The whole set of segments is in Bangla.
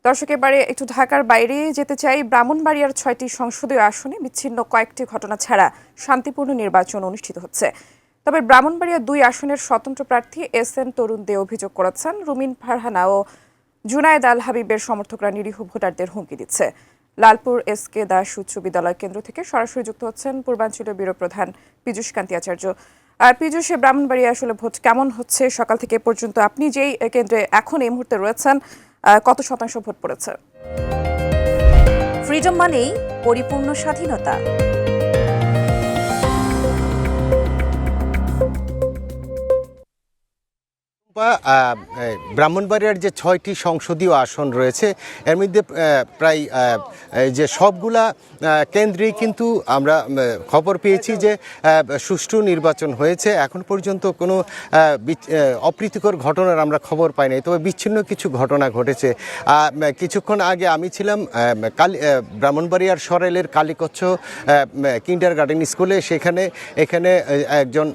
দর্শক, এবারে একটু ঢাকার বাইরে যেতে চাই। ব্রাহ্মণবাড়িয়ার ৬টি সংসদীয় আসনে বিচ্ছিন্ন কয়েকটি ঘটনা ছাড়া শান্তিপূর্ণ নির্বাচন অনুষ্ঠিত হচ্ছে। তবে ব্রাহ্মণবাড়িয়া ২ আসনের স্বতন্ত্র প্রার্থী এস এন তরুণ দে অভিযোগ করেছেন, রুমিন ফারহানা ও জুনায়েদ আল হাবিবের সমর্থকরা নিরীহ ভোটারদের হুমকি দিচ্ছে। লালপুর এস কে দাস উচ্চ বিদ্যালয় কেন্দ্র থেকে সরাসরি যুক্ত হচ্ছেন পূর্বাঞ্চলীয় ব্যুরো প্রধান পীযূষ কান্তি আচার্য। পীযূষে, ব্রাহ্মণবাড়িয়া আসলে ভোট কেমন হচ্ছে সকাল থেকে এ পর্যন্ত? আপনি যেই কেন্দ্রে এখন এই মুহূর্তে রয়েছেন, কত শতাংশ ভোট পড়েছে? ফ্রিডম মানেই পরিপূর্ণ স্বাধীনতা। ব্রাহ্মণবাড়িয়ার যে ৬টি সংসদীয় আসন রয়েছে এর মধ্যে প্রায় যে সবগুলা কেন্দ্রেই কিন্তু আমরা খবর পেয়েছি যে সুষ্ঠু নির্বাচন হয়েছে। এখন পর্যন্ত কোনো অপ্রীতিকর ঘটনার আমরা খবর পাই নাই, তবে বিচ্ছিন্ন কিছু ঘটনা ঘটেছে। কিছুক্ষণ আগে আমি ছিলাম ব্রাহ্মণবাড়িয়ার সরাইলের কালীকচ্ছ কিন্ডার গার্ডেন স্কুলে। এখানে একজন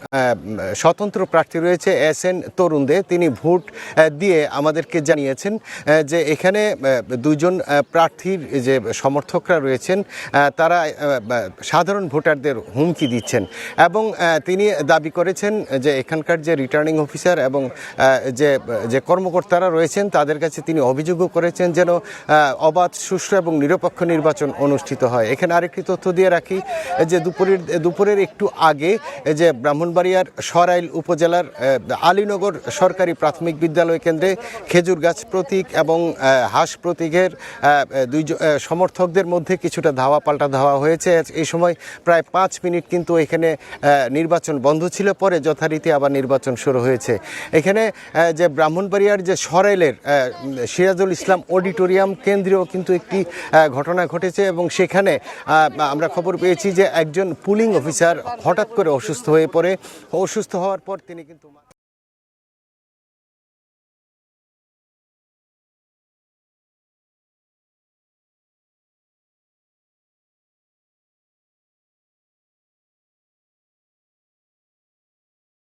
স্বতন্ত্র প্রার্থী রয়েছে এস এন তরুণ দে। তিনি ভোট দিয়ে আমাদেরকে জানিয়েছেন যে এখানে দুজন প্রার্থীর যে সমর্থকরা রয়েছেন তারা সাধারণ ভোটারদের হুমকি দিচ্ছেন, এবং তিনি দাবি করেছেন যে এখানকার যে রিটার্নিং অফিসার এবং যে কর্মকর্তারা রয়েছেন তাদের কাছে তিনি অভিযোগও করেছেন যেন অবাধ, সুষ্ঠু এবং নিরপেক্ষ নির্বাচন অনুষ্ঠিত হয়। এখানে আরেকটি তথ্য দিয়ে রাখি যে দুপুরের একটু আগে যে ব্রাহ্মণবাড়িয়ার সরাইল উপজেলার আলীনগর সরকারি প্রাথমিক বিদ্যালয় কেন্দ্রে খেজুর গাছ প্রতীক এবং হাঁস প্রতীকের দুই সমর্থকদের মধ্যে কিছুটা ধাওয়া পাল্টা ধাওয়া হয়েছে। এই সময় প্রায় 5 মিনিট কিন্তু এখানে নির্বাচন বন্ধ ছিল, পরে যথারীতি আবার নির্বাচন শুরু হয়েছে। এখানে যে ব্রাহ্মণবাড়িয়ার যে সরাইলের সিরাজুল ইসলাম অডিটোরিয়াম কেন্দ্রেও কিন্তু একটি ঘটনা ঘটেছে, এবং সেখানে আমরা খবর পেয়েছি যে একজন পুলিং অফিসার হঠাৎ করে অসুস্থ হয়ে পড়ে। অসুস্থ হওয়ার পর তিনি কিন্তু